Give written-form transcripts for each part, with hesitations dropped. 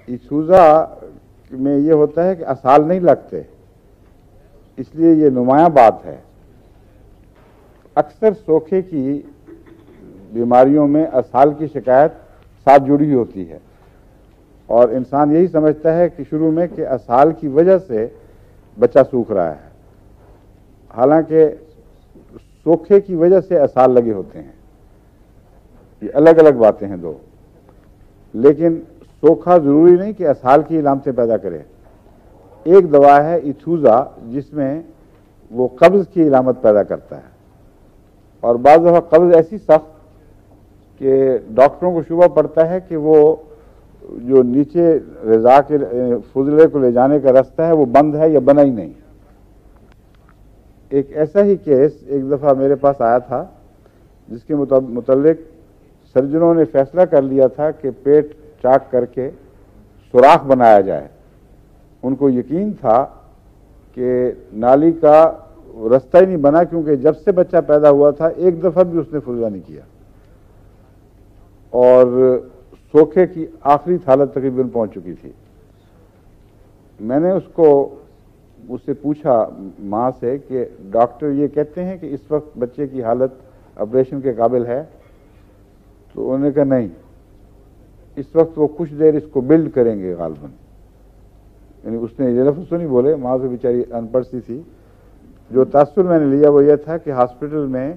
ایتھوزا میں یہ ہوتا ہے کہ اسال نہیں لگتے، اس لیے یہ نمایاں بات ہے۔ اکثر سوکھے کی بیماریوں میں اسال کی شکایت ساتھ جڑی ہوتی ہے، اور انسان یہی سمجھتا ہے کہ شروع میں کہ اسال کی وجہ سے بچہ سوکھ رہا ہے، حالانکہ سوکھے کی وجہ سے اسال لگے ہوتے ہیں۔ یہ الگ الگ باتیں ہیں دو، لیکن سوکھا ضروری نہیں کہ اسال کی علامتیں پیدا کرے۔ ایک دوا ہے ایتھوزا جس میں وہ قبض کی علامت پیدا کرتا ہے، اور بعض دفعہ قبض ایسی سخت کہ ڈاکٹروں کو شبہ پڑتا ہے کہ وہ جو نیچے غذا کے فضلے کو لے جانے کا راستہ ہے وہ بند ہے یا بنا ہی نہیں۔ ایک ایسا ہی کیس ایک دفعہ میرے پاس آیا تھا جس کے متعلق سرجنوں نے فیصلہ کر لیا تھا کہ پیٹ چاک کر کے سوراخ بنایا جائے۔ ان کو یقین تھا کہ نالی کا راستہ ہی نہیں بنا، کیونکہ جب سے بچہ پیدا ہوا تھا ایک دفعہ بھی اس نے فضلہ نہیں کیا، اور سوکھے کی آخری حالت تقریباً پہنچ چکی تھی۔ میں نے اس سے پوچھا ماں سے کہ ڈاکٹر یہ کہتے ہیں کہ اس وقت بچے کی حالت آپریشن کے قابل ہے؟ تو انہوں نے کہا نہیں، اس وقت وہ کچھ دیر اس کو بلڈ کریں گے غالباً۔ یعنی اس نے یہ لفظ تو نہیں بولے، ماں سے بیچاری ان پڑھ سی تھی۔ جو تاثر میں نے لیا وہ یہ تھا کہ ہاسپٹل میں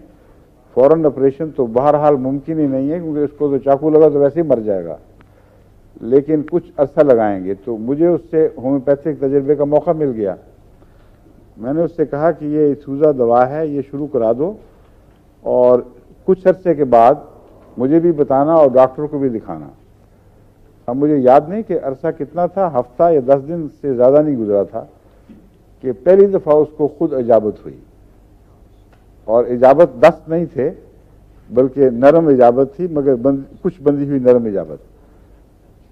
فوراً آپریشن تو بہرحال ممکن ہی نہیں ہے، کیونکہ اس کو تو چاقو لگا تو ویسے ہی مر جائے گا، لیکن کچھ عرصہ لگائیں گے۔ تو مجھے اس سے ہومیوپیتھک تجربے کا موقع مل گیا۔ میں نے اس سے کہا کہ یہ ایتھوزا دوا ہے، یہ شروع کرا دو، اور کچھ عرصے کے بعد مجھے بھی بتانا اور ڈاکٹر کو بھی دکھانا۔ اب مجھے یاد نہیں کہ عرصہ کتنا تھا، ہفتہ یا 10 دن سے زیادہ نہیں گزرا تھا کہ پہلی دفعہ اس کو خود اجابت ہوئی، اور اجابت دست نہیں تھے بلکہ نرم اجابت تھی، مگر کچھ بندی ہوئی نرم اجابت،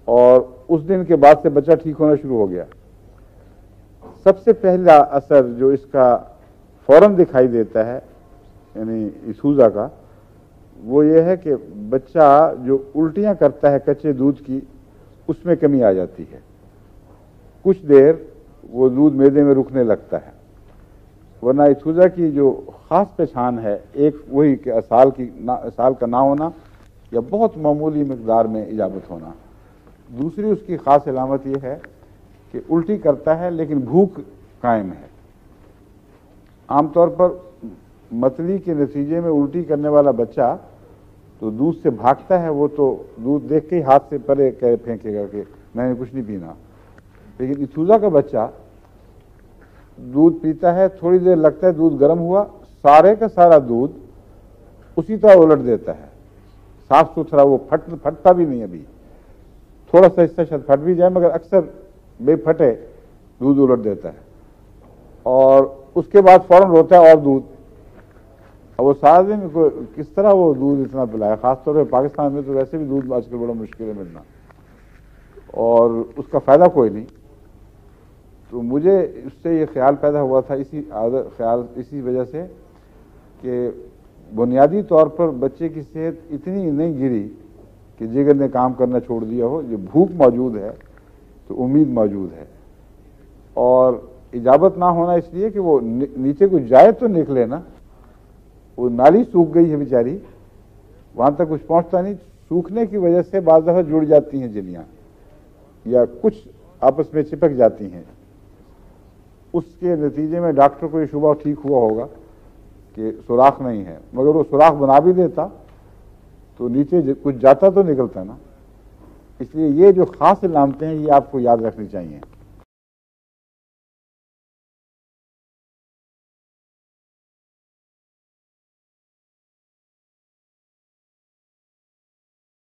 اور اس دن کے بعد سے بچہ ٹھیک ہونا شروع ہو گیا۔ سب سے پہلا اثر جو اس کا فوراً دکھائی دیتا ہے یعنی ایتھوزا کا، وہ یہ ہے کہ بچہ جو الٹیاں کرتا ہے کچے دودھ کی، اس میں کمی آ جاتی ہے، کچھ دیر وہ دودھ معدے میں رکنے لگتا ہے۔ ورنہ ایتھوزا کی جو خاص پہچان ہے، ایک وہی کہ اسال کا نہ ہونا یا بہت معمولی مقدار میں اجابت ہونا، دوسری اس کی خاص علامت یہ ہے کہ الٹی کرتا ہے لیکن بھوک قائم ہے۔ عام طور پر متلی کے نتیجے میں الٹی کرنے والا بچہ تو دودھ سے بھاگتا ہے، وہ تو دودھ دیکھ کے ہی ہاتھ سے پرے پھینکے گا کہ میں نے کچھ نہیں پینا، لیکن ایتھوزا کا بچہ دودھ پیتا ہے، تھوڑی دیر لگتا ہے دودھ گرم ہوا، سارے کا سارا دودھ اسی طرح الٹ دیتا ہے، صاف ستھرا، وہ پھٹتا بھی نہیں، ابھی تھوڑا سا حصہ شاید پھٹ بھی جائے مگر اکثر بے پھٹے دودھ الٹ دیتا ہے، اور اس کے بعد فوراً روتا ہے اور دودھ۔ اور وہ سارا دن کس طرح وہ دودھ اتنا پلایا، خاص طور پہ پاکستان میں تو ویسے بھی دودھ آج کل بڑا مشکل ہے ملنا، اور اس کا فائدہ کوئی نہیں۔ تو مجھے اس سے یہ خیال پیدا ہوا تھا، اسی وجہ سے کہ بنیادی طور پر بچے کی صحت اتنی نہیں گری کہ جگر نے کام کرنا چھوڑ دیا ہو، جو بھوک موجود ہے تو امید موجود ہے، اور اجابت نہ ہونا اس لیے کہ وہ نیچے کو جائے تو نکلے نا، وہ نالی سوکھ گئی ہے بیچاری، وہاں تک کچھ پہنچتا نہیں، سوکھنے کی وجہ سے بعض دفعہ جڑ جاتی ہیں جلیاں یا کچھ آپس میں چپک جاتی ہیں، اس کے نتیجے میں ڈاکٹر کو یہ شبہ ٹھیک ہوا ہوگا کہ سوراخ نہیں ہے، مگر وہ سوراخ بنا بھی دیتا تو نیچے کچھ جاتا تو نکلتا نا۔ اس لیے یہ جو خاص علامتیں ہیں یہ آپ کو یاد رکھنی چاہیے۔